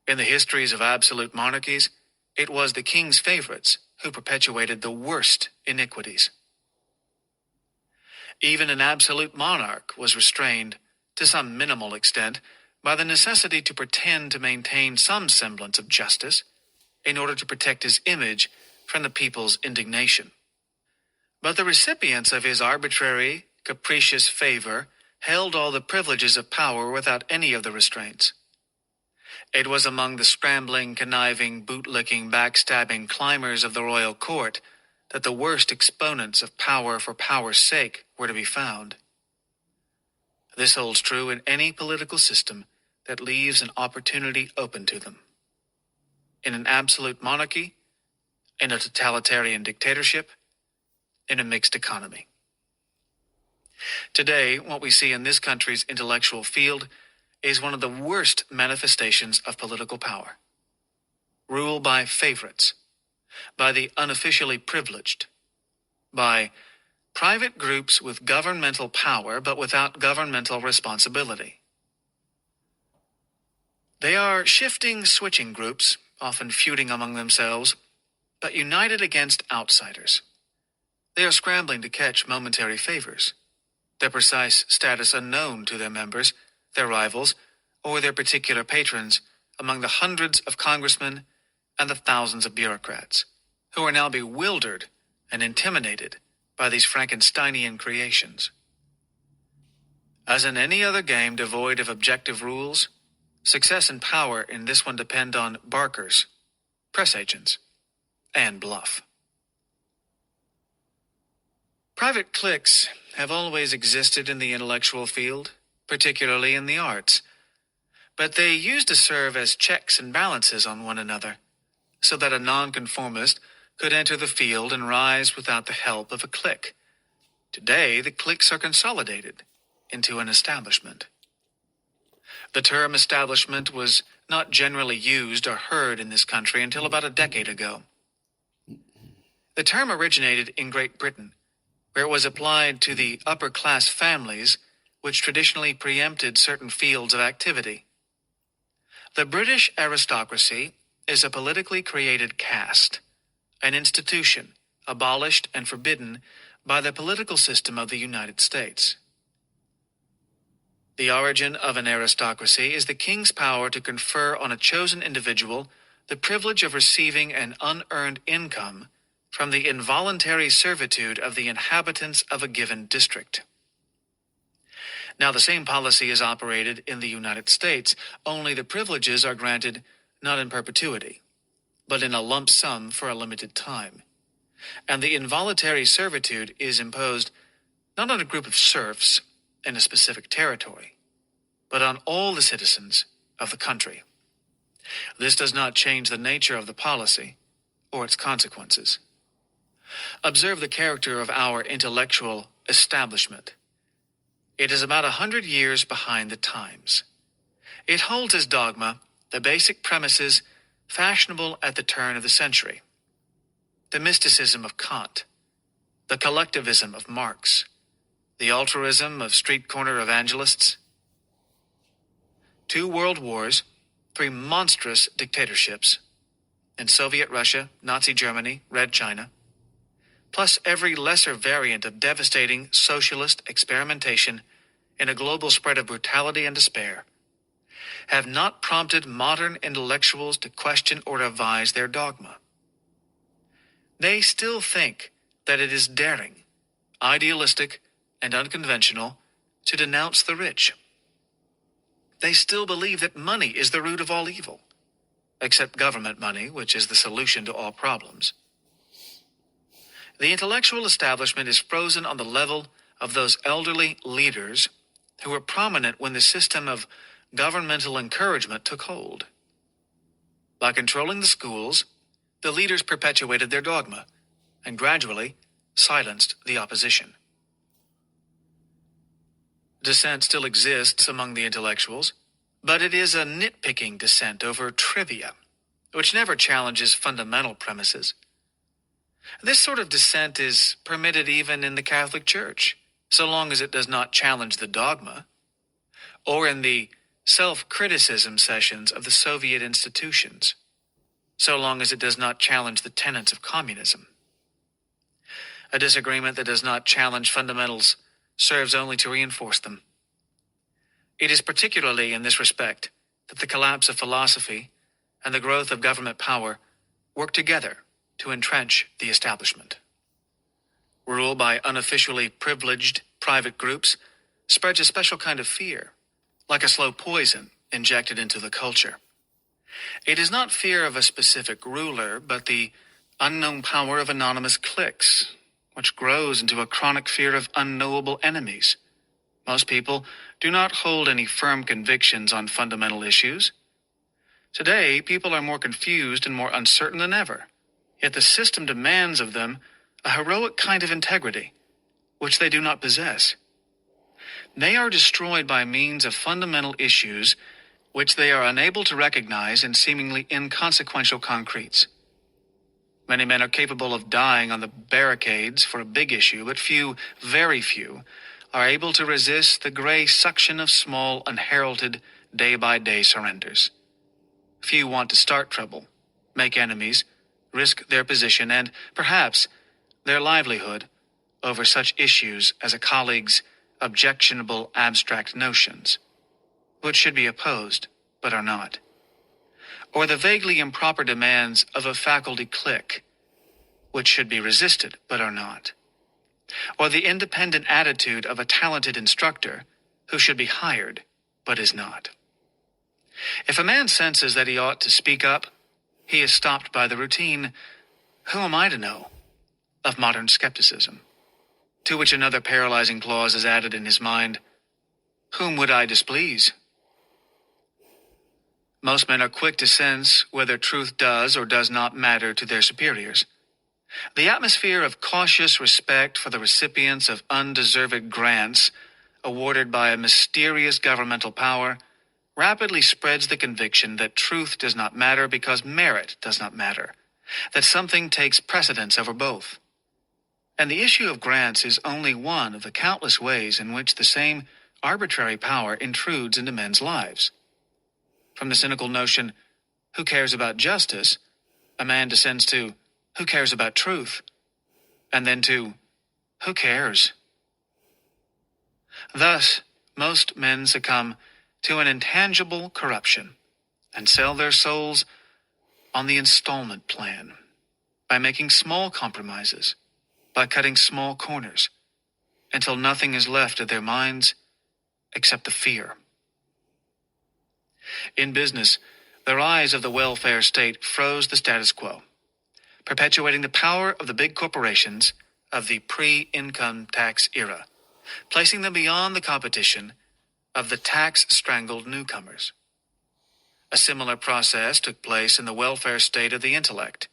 H: In the histories of absolute monarchies, it was the king's favorites who perpetuated the worst iniquities. Even an absolute monarch was restrained, to some minimal extent, by the necessity to pretend to maintain some semblance of justice in order to protect his image from the people's indignation. But the recipients of his arbitrary, capricious favor held all the privileges of power without any of the restraints. It was among the scrambling, conniving, bootlicking, backstabbing climbers of the royal court that the worst exponents of power for power's sake were to be found. This holds true in any political system that leaves an opportunity open to them. In an absolute monarchy, in a totalitarian dictatorship, in a mixed economy. Today, what we see in this country's intellectual field is one of the worst manifestations of political power. Rule by favorites, by the unofficially privileged, by private groups with governmental power but without governmental responsibility. They are shifting, switching groups, often feuding among themselves, but united against outsiders. They are scrambling to catch momentary favors, their precise status unknown to their members, their rivals, or their particular patrons among the hundreds of congressmen and the thousands of bureaucrats, who are now bewildered and intimidated by these Frankensteinian creations. As in any other game devoid of objective rules, success and power in this one depend on barkers, press agents, and bluff. Private cliques have always existed in the intellectual field, particularly in the arts, but they used to serve as checks and balances on one another, so that a nonconformist could enter the field and rise without the help of a clique. Today, the cliques are consolidated into an establishment. The term establishment was not generally used or heard in this country until about a decade ago. The term originated in Great Britain, where it was applied to the upper-class families which traditionally preempted certain fields of activity. The British aristocracy is a politically created caste, an institution abolished and forbidden by the political system of the United States. The origin of an aristocracy is the king's power to confer on a chosen individual the privilege of receiving an unearned income from the involuntary servitude of the inhabitants of a given district. Now, the same policy is operated in the United States, only the privileges are granted not in perpetuity, but in a lump sum for a limited time. And the involuntary servitude is imposed not on a group of serfs in a specific territory, but on all the citizens of the country. This does not change the nature of the policy or its consequences. Observe the character of our intellectual establishment. It is about 100 years behind the times. It holds as dogma the basic premises fashionable at the turn of the century: the mysticism of Kant, the collectivism of Marx, the altruism of street corner evangelists. 2 world wars, 3 monstrous dictatorships in Soviet Russia, Nazi Germany, Red China, plus every lesser variant of devastating socialist experimentation in a global spread of brutality and despair, have not prompted modern intellectuals to question or revise their dogma. They still think that it is daring, idealistic, and unconventional to denounce the rich. They still believe that money is the root of all evil, except government money, which is the solution to all problems. The intellectual establishment is frozen on the level of those elderly leaders who were prominent when the system of governmental encouragement took hold. By controlling the schools, the leaders perpetuated their dogma and gradually silenced the opposition. Dissent still exists among the intellectuals, but it is a nitpicking dissent over trivia, which never challenges fundamental premises. This sort of dissent is permitted even in the Catholic Church, so long as it does not challenge the dogma, or in the self-criticism sessions of the Soviet institutions, so long as it does not challenge the tenets of communism. A disagreement that does not challenge fundamentals serves only to reinforce them. It is particularly in this respect that the collapse of philosophy and the growth of government power work together to entrench the establishment. Rule by unofficially privileged private groups spreads a special kind of fear, like a slow poison injected into the culture. It is not fear of a specific ruler, but the unknown power of anonymous cliques, which grows into a chronic fear of unknowable enemies. Most people do not hold any firm convictions on fundamental issues. Today, people are more confused and more uncertain than ever, yet the system demands of them a heroic kind of integrity, which they do not possess. They are destroyed by means of fundamental issues which they are unable to recognize in seemingly inconsequential concretes. Many men are capable of dying on the barricades for a big issue, but few, very few, are able to resist the gray suction of small, unheralded, day-by-day surrenders. Few want to start trouble, make enemies, risk their position and, perhaps, their livelihood over such issues as a colleague's objectionable abstract notions, which should be opposed, but are not, or the vaguely improper demands of a faculty clique, which should be resisted, but are not, or the independent attitude of a talented instructor who should be hired, but is not. If a man senses that he ought to speak up, he is stopped by the routine, "Who am I to know?" of modern skepticism, to which another paralyzing clause is added in his mind, "Whom would I displease?" Most men are quick to sense whether truth does or does not matter to their superiors. The atmosphere of cautious respect for the recipients of undeserved grants awarded by a mysterious governmental power rapidly spreads the conviction that truth does not matter because merit does not matter, that something takes precedence over both. And the issue of grants is only one of the countless ways in which the same arbitrary power intrudes into men's lives. From the cynical notion, "Who cares about justice?" a man descends to, "Who cares about truth?" and then to, "Who cares?" Thus, most men succumb to an intangible corruption and sell their souls on the installment plan by making small compromises, by cutting small corners, until nothing is left of their minds except the fear. In business, the rise of the welfare state froze the status quo, perpetuating the power of the big corporations of the pre-income tax era, placing them beyond the competition of the tax-strangled newcomers. A similar process took place in the welfare state of the intellect.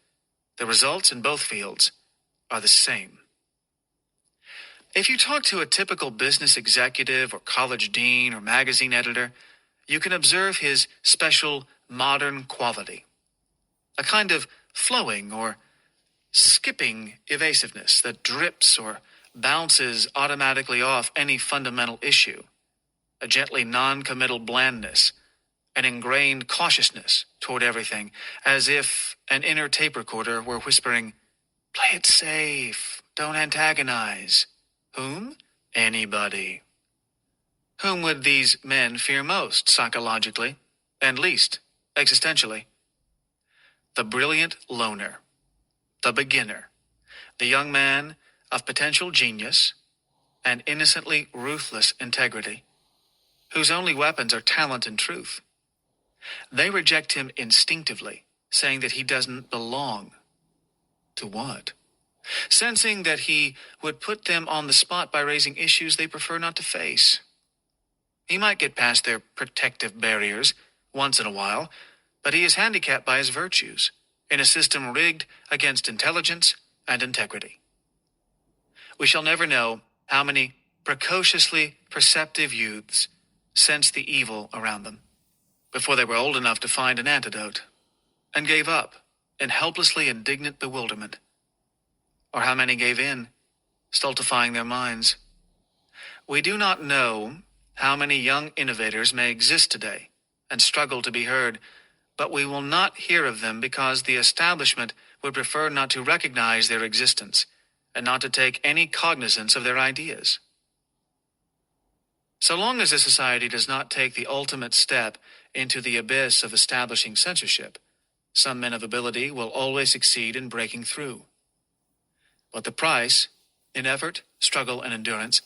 H: The results in both fields are the same. If you talk to a typical business executive or college dean or magazine editor, you can observe his special modern quality, a kind of flowing or skipping evasiveness that drips or bounces automatically off any fundamental issue, a gently non-committal blandness, an ingrained cautiousness toward everything, as if an inner tape recorder were whispering, "Play it safe, don't antagonize." Whom? Anybody. Whom would these men fear most psychologically, and least existentially? The brilliant loner, the beginner, the young man of potential genius and innocently ruthless integrity, whose only weapons are talent and truth. They reject him instinctively, saying that he doesn't belong. To what? Sensing that he would put them on the spot by raising issues they prefer not to face. He might get past their protective barriers once in a while, but he is handicapped by his virtues in a system rigged against intelligence and integrity. We shall never know how many precociously perceptive youths sensed the evil around them before they were old enough to find an antidote, and gave up in helplessly indignant bewilderment, or how many gave in, stultifying their minds. We do not know how many young innovators may exist today and struggle to be heard, but we will not hear of them because the establishment would prefer not to recognize their existence and not to take any cognizance of their ideas. So long as a society does not take the ultimate step into the abyss of establishing censorship, some men of ability will always succeed in breaking through. But the price, in effort, struggle, and endurance,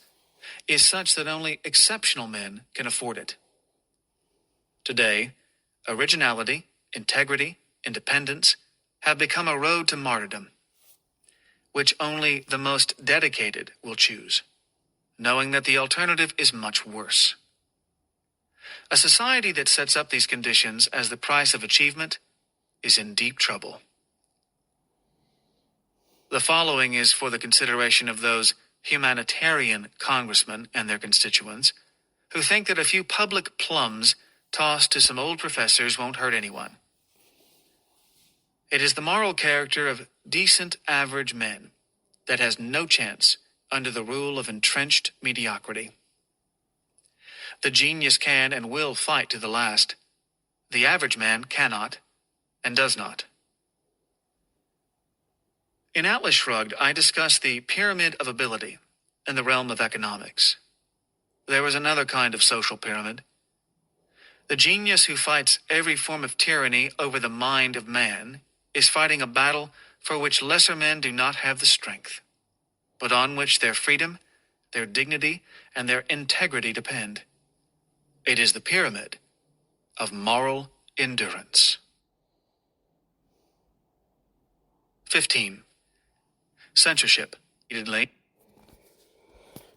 H: is such that only exceptional men can afford it. Today, originality, integrity, independence have become a road to martyrdom, which only the most dedicated will choose, knowing that the alternative is much worse. A society that sets up these conditions as the price of achievement is in deep trouble. The following is for the consideration of those humanitarian congressmen and their constituents who think that a few public plums tossed to some old professors won't hurt anyone. It is the moral character of decent average men that has no chance under the rule of entrenched mediocrity. The genius can and will fight to the last. The average man cannot and does not. In Atlas Shrugged, I discussed the pyramid of ability in the realm of economics. There is another kind of social pyramid. The genius who fights every form of tyranny over the mind of man is fighting a battle for which lesser men do not have the strength, but on which their freedom, their dignity, and their integrity depend. It is the pyramid of moral endurance. 15. Censorship.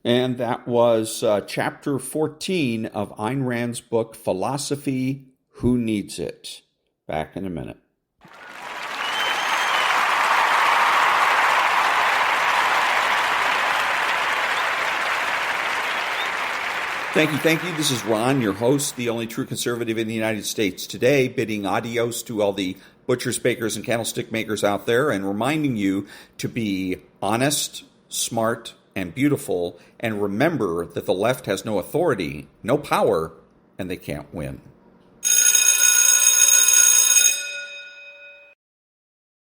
B: And that was chapter 14 of Ayn Rand's book, Philosophy, Who Needs It? Back in a minute. Thank you. This is Ron, your host, the only true conservative in the United States today, bidding adios to all the butchers, bakers, and candlestick makers out there, and reminding you to be honest, smart, and beautiful, and remember that the left has no authority, no power, and they can't win.